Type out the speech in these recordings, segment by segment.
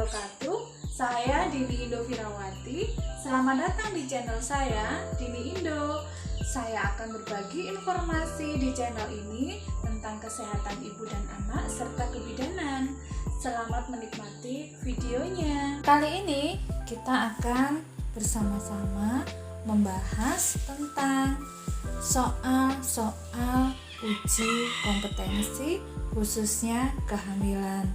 wabarakatuh. Saya Dini Indo Firawati. Selamat datang di channel saya, Dini Indo. Saya akan berbagi informasi di channel ini tentang kesehatan ibu dan anak serta kebidanan. Selamat menikmati videonya. Kali ini kita akan bersama-sama membahas tentang soal-soal uji kompetensi khususnya kehamilan.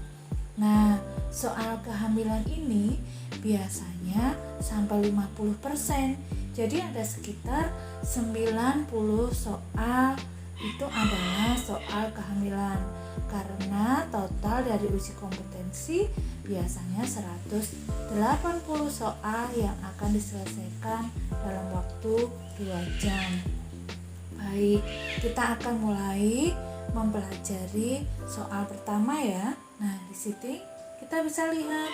Nah, soal kehamilan ini biasanya sampai 50%. Jadi ada sekitar 90 soal itu adalah soal kehamilan. Karena total dari uji kompetensi biasanya 180 soal yang akan diselesaikan dalam waktu 2 jam. Baik, kita akan mulai mempelajari soal pertama ya. Nah, di sini kita bisa lihat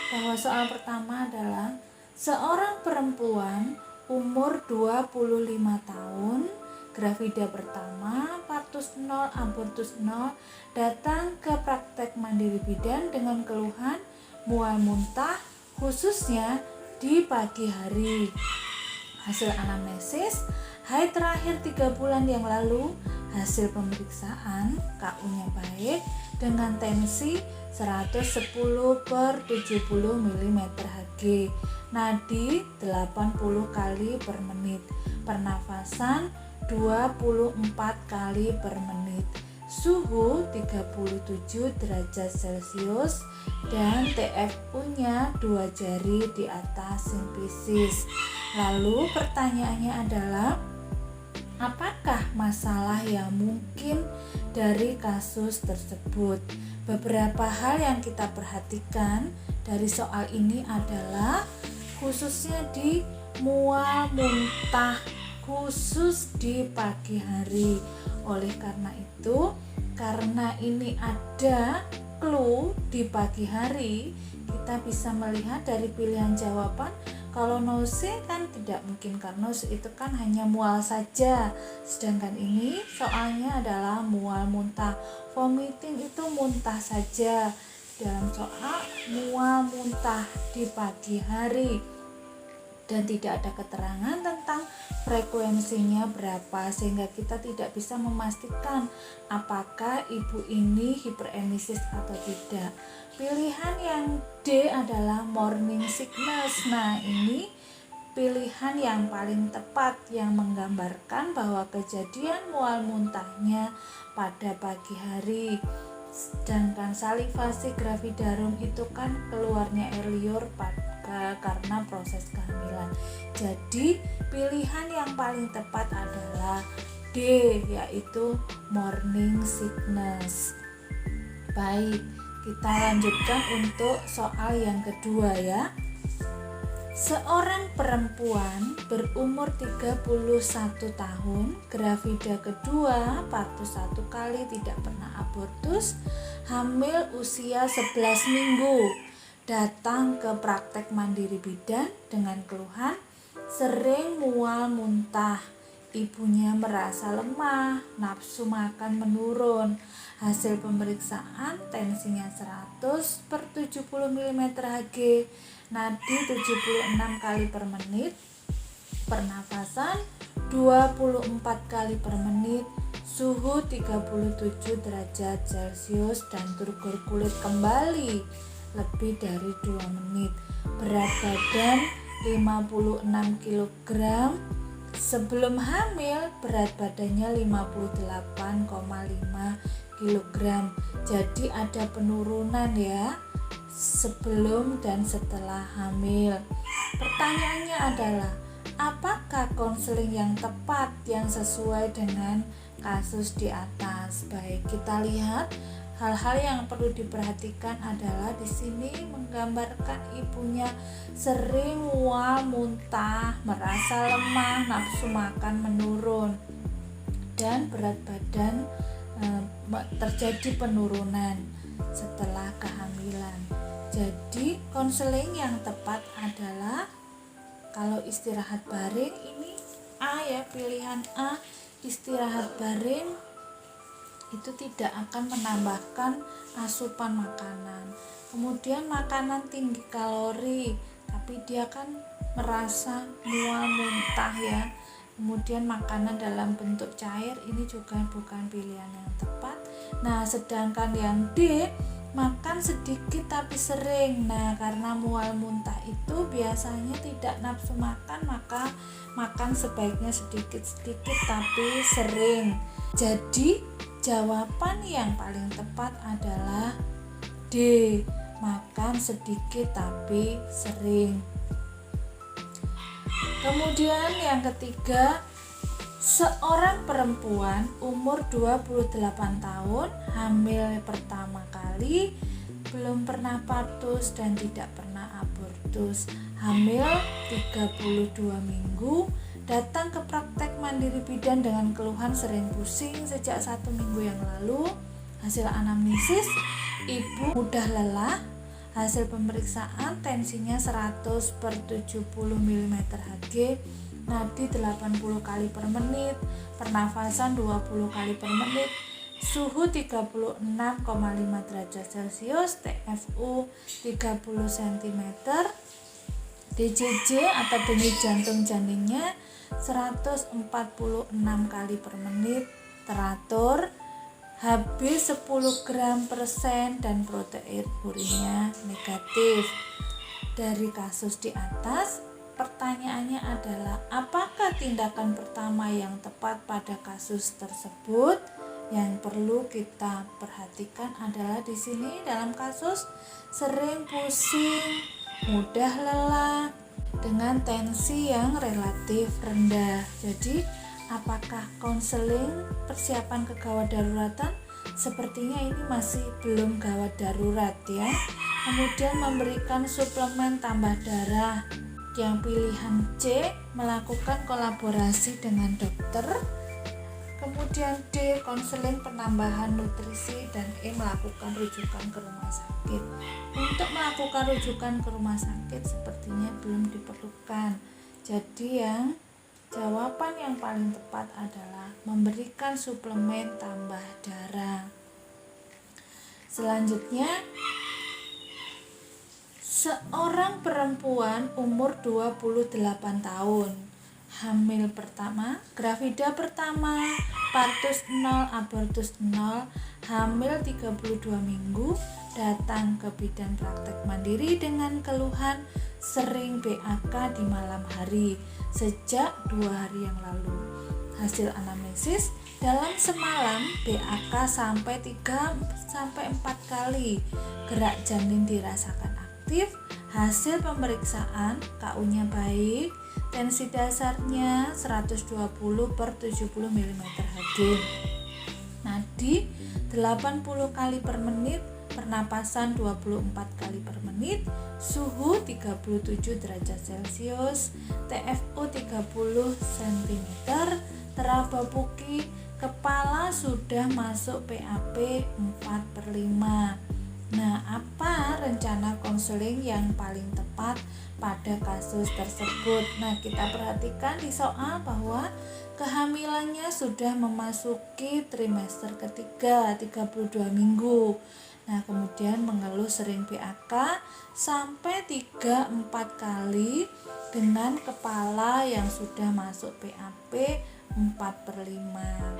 bahwa soal pertama adalah seorang perempuan umur 25 tahun, gravida pertama, partus 0, abortus 0, datang ke praktek mandiri bidan dengan keluhan mual muntah khususnya di pagi hari. Hasil anamnesis, haid terakhir 3 bulan yang lalu, hasil pemeriksaan KU-nya baik dengan tensi 110/70 mm/Hg, nadi 80 kali per menit, pernafasan 24 kali per menit, suhu 37 derajat Celcius, dan TFU-nya 2 jari di atas simfisis. Lalu pertanyaannya adalah, apakah masalah yang mungkin dari kasus tersebut? Beberapa hal yang kita perhatikan dari soal ini adalah khususnya di mual muntah khusus di pagi hari. Oleh karena itu, karena ini ada clue di pagi hari, kita bisa melihat dari pilihan jawaban. Kalau nausea kan tidak mungkin, karena nausea itu kan hanya mual saja. Sedangkan ini soalnya adalah mual muntah. Vomiting itu muntah saja. Dalam soal mual muntah di pagi hari. Dan tidak ada keterangan tentang frekuensinya berapa, sehingga kita tidak bisa memastikan apakah ibu ini hiperemesis atau tidak. Pilihan yang D adalah morning sickness. Nah, ini pilihan yang paling tepat yang menggambarkan bahwa kejadian mual muntahnya pada pagi hari. Sedangkan salivasi gravidarum itu kan keluarnya air liur karena proses kehamilan. Jadi pilihan yang paling tepat adalah D, yaitu morning sickness. Baik, kita lanjutkan untuk soal yang kedua ya. Seorang perempuan berumur 31 tahun, gravida kedua, partus 1 kali, tidak pernah abortus, hamil usia 11 minggu, datang ke praktek mandiri bidan dengan keluhan sering mual muntah, ibunya merasa lemah, nafsu makan menurun. Hasil pemeriksaan tensinya 100/70 mm/Hg, nadi 76 kali per menit, pernafasan 24 kali per menit, suhu 37 derajat Celcius, dan turgor kulit kembali lebih dari 2 menit. Berat badan 56 kg. Sebelum hamil berat badannya 58,5 kg. Jadi ada penurunan ya sebelum dan setelah hamil. Pertanyaannya adalah, apakah konseling yang tepat yang sesuai dengan kasus di atas? Baik, kita lihat hal-hal yang perlu diperhatikan adalah di sini menggambarkan ibunya sering mual muntah, merasa lemah, nafsu makan menurun, dan berat badan terjadi penurunan setelah kehamilan. Jadi konseling yang tepat adalah, kalau istirahat baring ini A ya, pilihan A, istirahat baring itu tidak akan menambahkan asupan makanan. Kemudian makanan tinggi kalori, tapi dia kan merasa mual muntah ya. Kemudian makanan dalam bentuk cair, ini juga bukan pilihan yang tepat. Nah, sedangkan yang D, makan sedikit tapi sering. Nah, karena mual muntah itu biasanya tidak nafsu makan, maka makan sebaiknya sedikit-sedikit tapi sering. Jadi jawaban yang paling tepat adalah D, makan sedikit tapi sering. Kemudian yang ketiga, seorang perempuan umur 28 tahun, hamil pertama kali, belum pernah partus dan tidak pernah abortus, hamil 32 minggu, datang ke praktek mandiri bidan dengan keluhan sering pusing sejak 1 minggu yang lalu. Hasil anamnesis, ibu mudah lelah. Hasil pemeriksaan, tensinya 100/70 mm Hg, nadi 80 kali per menit, pernafasan 20 kali per menit, suhu 36,5 derajat Celcius, TFU 30 cm, DJJ atau denyut jantung janinnya 146 kali per menit, teratur, Hb 10 gram per sen, dan protein urinnya negatif. Dari kasus di atas, pertanyaannya adalah apakah tindakan pertama yang tepat pada kasus tersebut? Yang perlu kita perhatikan adalah di sini dalam kasus sering pusing, mudah lelah, dengan tensi yang relatif rendah. Jadi apakah konseling persiapan kegawat daruratan? Sepertinya ini masih belum gawat darurat ya. Kemudian memberikan suplemen tambah darah. Yang pilihan C, melakukan kolaborasi dengan dokter. Kemudian D, konseling penambahan nutrisi, dan E, melakukan rujukan ke rumah sakit. Untuk melakukan rujukan ke rumah sakit sepertinya belum diperlukan. Jadi jawaban yang paling tepat adalah memberikan suplemen tambah darah. Selanjutnya, seorang perempuan umur 28 tahun, hamil pertama, gravida pertama, partus 0, abortus 0, hamil 32 minggu, datang ke bidan praktek mandiri dengan keluhan sering BAK di malam hari sejak 2 hari yang lalu. Hasil anamnesis, dalam semalam BAK sampai 3-4 kali, gerak janin dirasakan aktif. Hasil pemeriksaan, KU-nya baik, tensi dasarnya 120/70 mm Hg, nadi 80 kali per menit, pernapasan 24 kali per menit, suhu 37 derajat Celcius, TFU 30 cm, terababuki, kepala sudah masuk PAP 4/5. Nah, apa rencana konseling yang paling tepat pada kasus tersebut? Nah, kita perhatikan di soal bahwa kehamilannya sudah memasuki trimester ketiga, 32 minggu. Nah, kemudian mengeluh sering BAK sampai 3-4 kali dengan kepala yang sudah masuk PAP 4/5.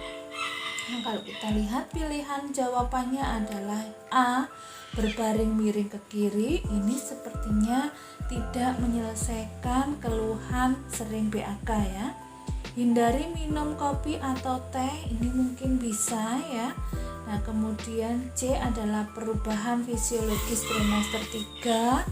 Nah, kalau kita lihat pilihan jawabannya adalah A, berbaring miring ke kiri. Ini sepertinya tidak menyelesaikan keluhan sering BAK ya. Hindari minum kopi atau teh, ini mungkin bisa ya. Nah, kemudian C adalah perubahan fisiologis trimester 3.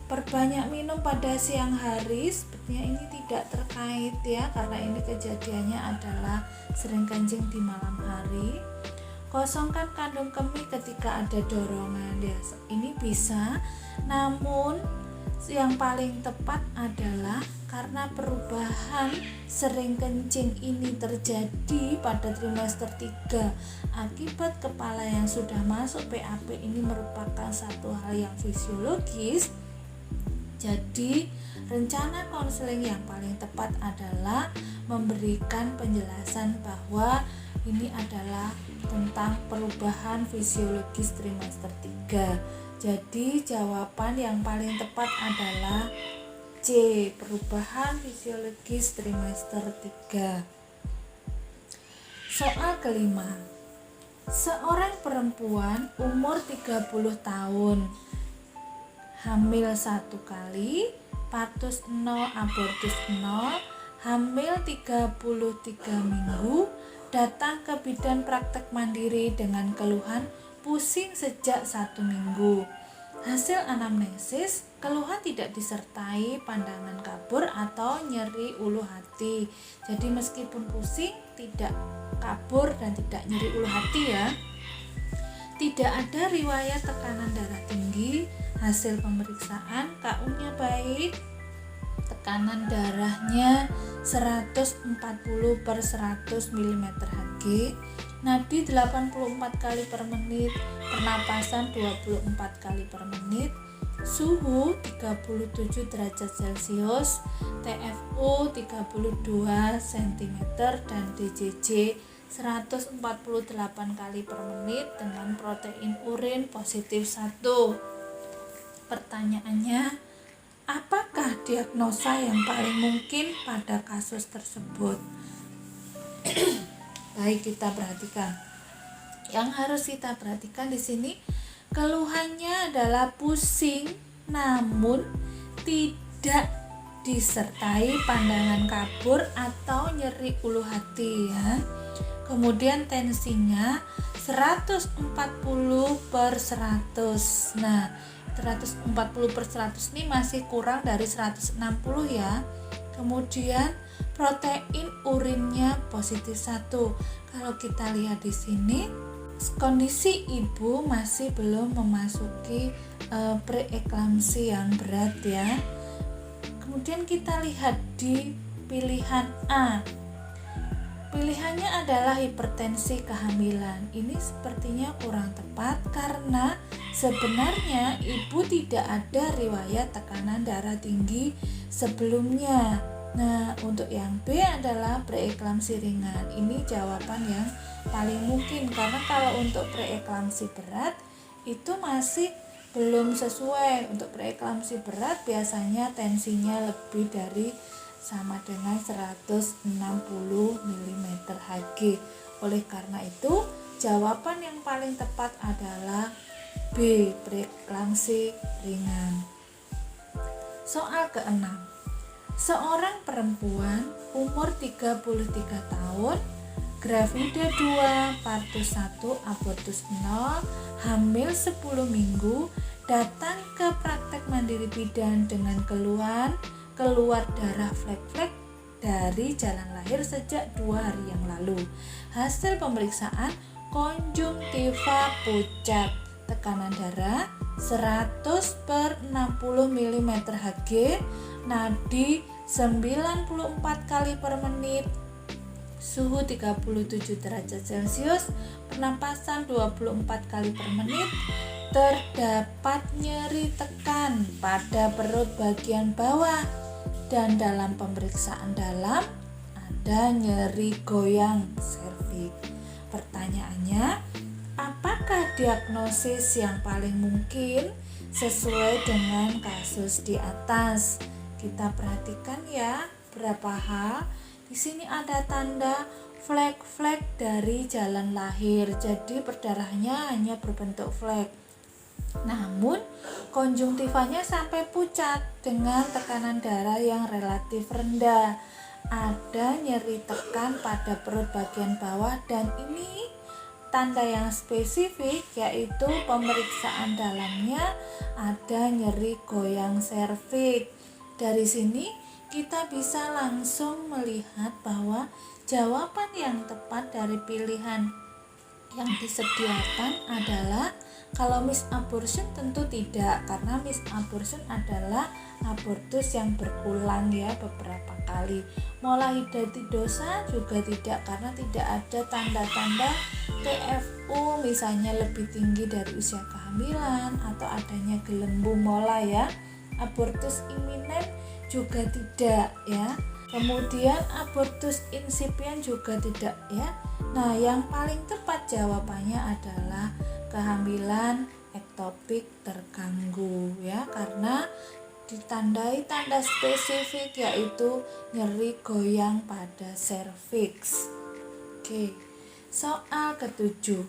Perbanyak minum pada siang hari, sepertinya ini tidak terkait ya, karena ini kejadiannya adalah sering kencing di malam hari. Kosongkan kandung kemih ketika ada dorongan ya, ini bisa. Namun yang paling tepat adalah karena perubahan sering kencing ini terjadi pada trimester 3 akibat kepala yang sudah masuk PAP, ini merupakan satu hal yang fisiologis. Jadi rencana konseling yang paling tepat adalah memberikan penjelasan bahwa ini adalah tentang perubahan fisiologis trimester 3. Jadi jawaban yang paling tepat adalah C, perubahan fisiologis trimester 3. Soal kelima. Seorang perempuan umur 30 tahun, hamil 1 kali, partus 0, abortus 0, hamil 33 minggu, datang ke bidan praktek mandiri dengan keluhan pusing sejak 1 minggu. Hasil anamnesis, keluhan tidak disertai pandangan kabur atau nyeri ulu hati. Jadi meskipun pusing, tidak kabur dan tidak nyeri ulu hati ya. Tidak ada riwayat tekanan darah tinggi. Hasil pemeriksaan KU-nya baik, tekanan darahnya 140/100 mm/Hg, nadi 84 kali per menit, pernapasan 24 kali per menit, suhu 37 derajat Celcius, TFU 32 cm dan DJJ 148 kali per menit dengan protein urin positif 1. Pertanyaannya, apakah diagnosa yang paling mungkin pada kasus tersebut? Baik, kita perhatikan. Yang harus kita perhatikan di sini, keluhannya adalah pusing namun tidak disertai pandangan kabur atau nyeri ulu hati ya. Kemudian tensinya 140/100. Nah, 140/100 ini masih kurang dari 160 ya. Kemudian protein urinnya positif 1. Kalau kita lihat di sini, kondisi ibu masih belum memasuki preeklamsi yang berat ya. Kemudian kita lihat di pilihan A. Pilihannya adalah hipertensi kehamilan. Ini sepertinya kurang tepat karena sebenarnya ibu tidak ada riwayat tekanan darah tinggi sebelumnya. Nah, untuk yang B adalah preeklamsi ringan. Ini jawaban yang paling mungkin karena kalau untuk preeklamsi berat itu masih belum sesuai. Untuk preeklamsi berat biasanya tensinya lebih dari sama dengan 160 mm/Hg. Oleh karena itu, jawaban yang paling tepat adalah B, preeklamsi ringan. Soal ke-6. Seorang perempuan umur 33 tahun, gravida 2, partus 1, abortus 0, hamil 10 minggu, datang ke praktek mandiri bidan dengan keluhan keluar darah flek-flek dari jalan lahir sejak 2 hari yang lalu. Hasil pemeriksaan konjungtiva pucat, tekanan darah 100/60 mm/Hg, nadi 94 kali per menit, suhu 37 derajat Celcius, pernapasan 24 kali per menit. Terdapat nyeri tekan pada perut bagian bawah dan dalam pemeriksaan dalam ada nyeri goyang serviks. Pertanyaannya, apakah diagnosis yang paling mungkin sesuai dengan kasus di atas? Kita perhatikan ya berapa hal. Di sini ada tanda flek-flek dari jalan lahir. Jadi perdarahannya hanya berbentuk flek. Namun konjungtivanya sampai pucat dengan tekanan darah yang relatif rendah. Ada nyeri tekan pada perut bagian bawah dan ini tanda yang spesifik, yaitu pemeriksaan dalamnya ada nyeri goyang serviks. Dari sini kita bisa langsung melihat bahwa jawaban yang tepat dari pilihan yang disediakan adalah, kalau misabortion tentu tidak, karena misabortion adalah abortus yang berulang ya beberapa kali. Molahidatidosa juga tidak, karena tidak ada tanda-tanda TFU misalnya lebih tinggi dari usia kehamilan atau adanya gelembung mola ya. Abortus iminen juga tidak ya. Kemudian abortus insipient juga tidak ya. Nah, yang paling tepat jawabannya adalah kehamilan ektopik terganggu ya, karena ditandai tanda spesifik yaitu nyeri goyang pada serviks. Oke, soal ketujuh.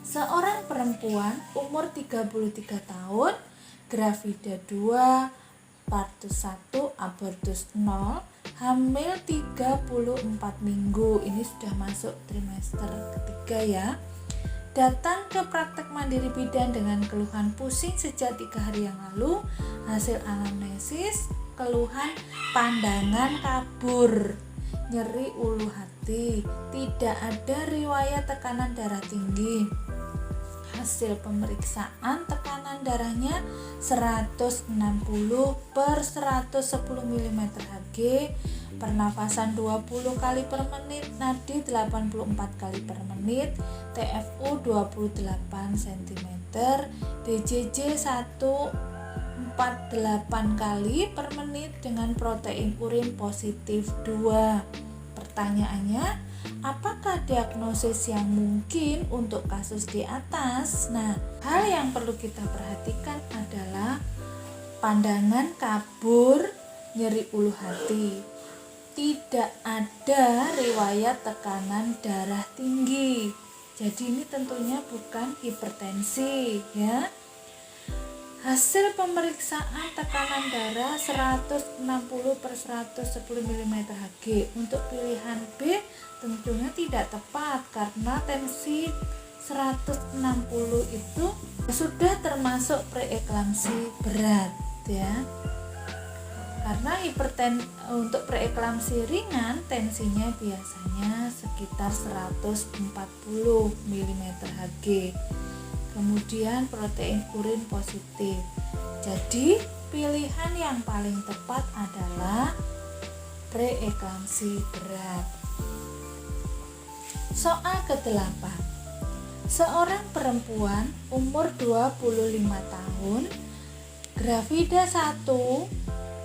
Seorang perempuan umur 33 tahun, gravida 2, partus 1, abortus 0, hamil 34 minggu. Ini sudah masuk trimester ketiga ya. Datang ke praktek mandiri bidan dengan keluhan pusing sejak 3 hari yang lalu. Hasil anamnesis, keluhan pandangan kabur, nyeri ulu hati, tidak ada riwayat tekanan darah tinggi. Hasil pemeriksaan tekanan darahnya 160 per 110 mm Hg, pernafasan 20 kali per menit, nadi 84 kali per menit, TFU 28 cm, DJJ 148 kali per menit dengan protein urin positif 2. Pertanyaannya, apakah diagnosis yang mungkin untuk kasus di atas? Nah, hal yang perlu kita perhatikan adalah pandangan kabur, nyeri ulu hati. Tidak ada riwayat tekanan darah tinggi. Jadi ini tentunya bukan hipertensi ya. Hasil pemeriksaan tekanan darah 160 per 110 mm Hg. Untuk pilihan B tentunya tidak tepat karena tensi 160 itu sudah termasuk preeklamsi berat ya. Karena untuk preeklamsi ringan tensinya biasanya sekitar 140 mm Hg. Kemudian protein urin positif. Jadi pilihan yang paling tepat adalah preeklamsi berat. Soal ke-8. Seorang perempuan umur 25 tahun, gravida 1,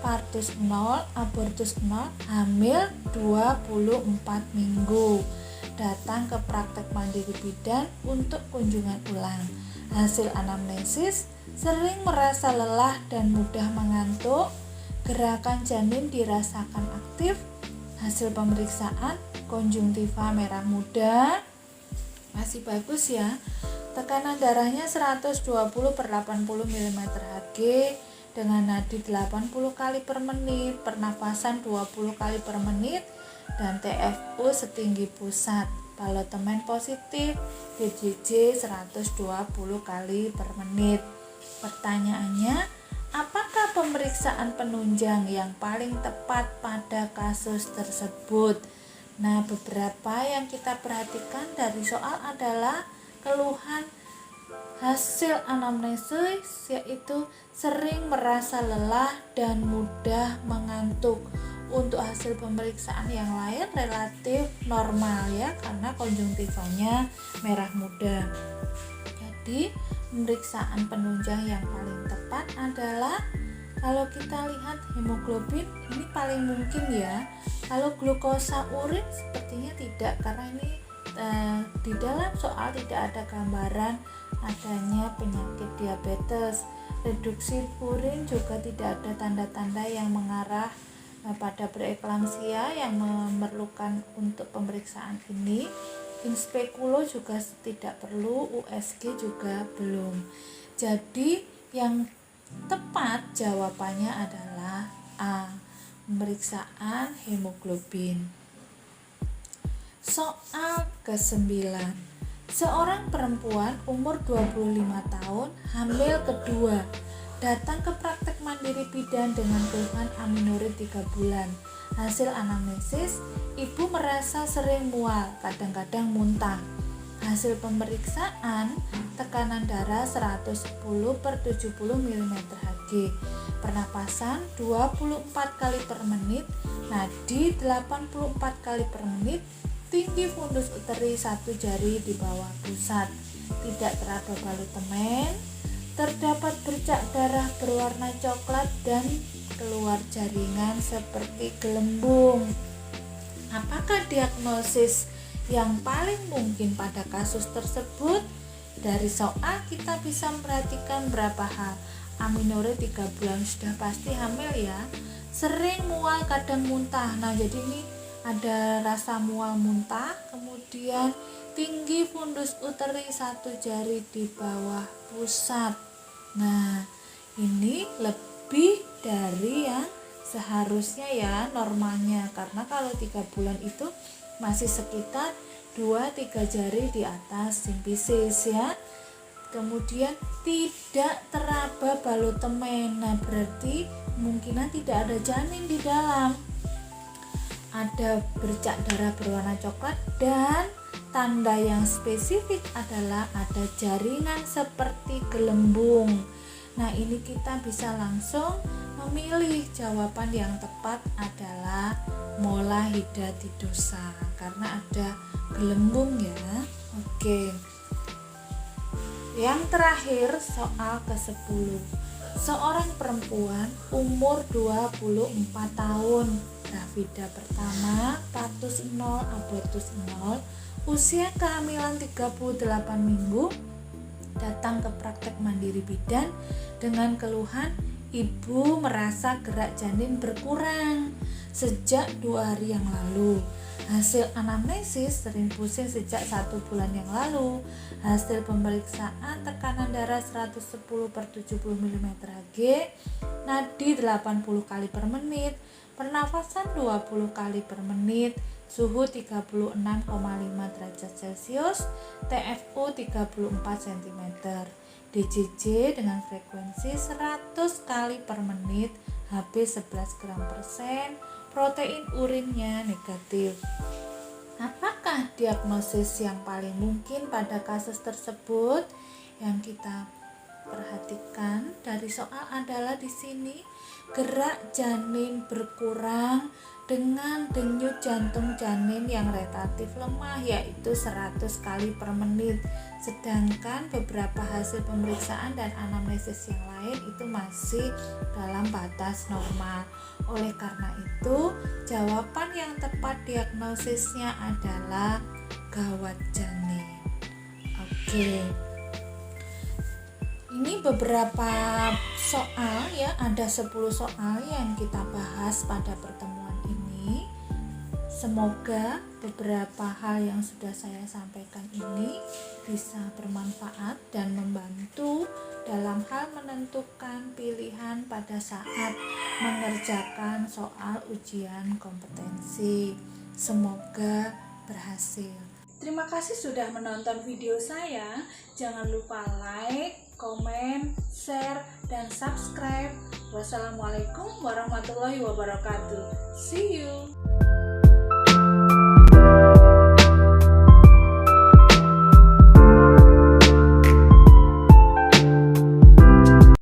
partus 0, abortus 0, hamil 24 minggu. Datang ke praktek mandiri bidan untuk kunjungan ulang. Hasil anamnesis, sering merasa lelah dan mudah mengantuk, gerakan janin dirasakan aktif. Hasil pemeriksaan, konjungtiva merah muda, masih bagus ya. Tekanan darahnya 120 per 80 mm Hg dengan nadi 80 kali per menit, pernafasan 20 kali per menit, dan TFU setinggi pusat, palotemen positif, DJJ 120 kali per menit. Pertanyaannya, apakah pemeriksaan penunjang yang paling tepat pada kasus tersebut? Nah, beberapa yang kita perhatikan dari soal adalah keluhan hasil anamnesis, yaitu sering merasa lelah dan mudah mengantuk. Untuk hasil pemeriksaan yang lain relatif normal ya, karena konjungtivanya merah muda. Jadi pemeriksaan penunjang yang paling tepat adalah, kalau kita lihat hemoglobin ini paling mungkin ya. Kalau glukosa urin sepertinya tidak, karena ini di dalam soal tidak ada gambaran adanya penyakit diabetes. Reduksi urin juga tidak ada tanda-tanda yang mengarah pada preeklamsia yang memerlukan untuk pemeriksaan ini. Inspekulo juga tidak perlu, USG juga belum. Jadi yang tepat jawabannya adalah A, pemeriksaan hemoglobin. Soal ke-9. Seorang perempuan umur 25 tahun, hamil kedua, datang ke praktek mandiri bidan dengan keluhan aminurin 3 bulan. Hasil anamnesis, ibu merasa sering mual, kadang-kadang muntah. Hasil pemeriksaan, tekanan darah 110 per 70 mm Hg, pernapasan 24 kali per menit, nadi 84 kali per menit, tinggi fundus uteri 1 jari di bawah pusat, tidak teraba balotemen, terdapat bercak darah berwarna coklat dan keluar jaringan seperti gelembung. Apakah diagnosis yang paling mungkin pada kasus tersebut? Dari soal kita bisa memperhatikan berapa hal. Aminore 3 bulan sudah pasti hamil ya. Sering mual kadang muntah. Nah jadi ini ada rasa mual muntah. Kemudian tinggi fundus uteri 1 jari di bawah pusat. Nah ini lebih dari yang seharusnya ya normalnya. Karena kalau 3 bulan itu masih sekitar 2-3 jari di atas simpisis ya. Kemudian tidak teraba balut temen. Nah berarti kemungkinan tidak ada janin di dalam. Ada bercak darah berwarna coklat dan tanda yang spesifik adalah ada jaringan seperti gelembung. Nah ini kita bisa langsung memilih. Jawaban yang tepat adalah mola hidatidosa karena ada gelembung ya. Oke. Yang terakhir soal ke-10. Seorang perempuan umur 24 tahun, gravida pertama, status 0, abortus 0, usia kehamilan 38 minggu, datang ke praktek mandiri bidan dengan keluhan ibu merasa gerak janin berkurang sejak 2 hari yang lalu. Hasil anamnesis sering pusing sejak 1 bulan yang lalu. Hasil pemeriksaan tekanan darah 110/70 mm/Hg, nadi 80 kali per menit, pernafasan 20 kali per menit, suhu 36,5 derajat Celcius, TFU 34 cm, DJJ dengan frekuensi 100 kali per menit, HB 11 gram per sen, protein urinnya negatif. Apakah diagnosis yang paling mungkin pada kasus tersebut? Yang kita perhatikan dari soal adalah di sini gerak janin berkurang dengan denyut jantung janin yang relatif lemah yaitu 100 kali per menit, sedangkan beberapa hasil pemeriksaan dan anamnesis yang lain itu masih dalam batas normal. Oleh karena itu jawaban yang tepat diagnosisnya adalah gawat janin. Oke, ini beberapa soal ya, ada 10 soal yang kita bahas pada pertemuan ini. Semoga beberapa hal yang sudah saya sampaikan ini bisa bermanfaat dan membantu dalam hal menentukan pilihan pada saat mengerjakan soal ujian kompetensi. Semoga berhasil. Terima kasih sudah menonton video saya. Jangan lupa like, komen, share, dan subscribe. Wassalamualaikum warahmatullahi wabarakatuh. See you.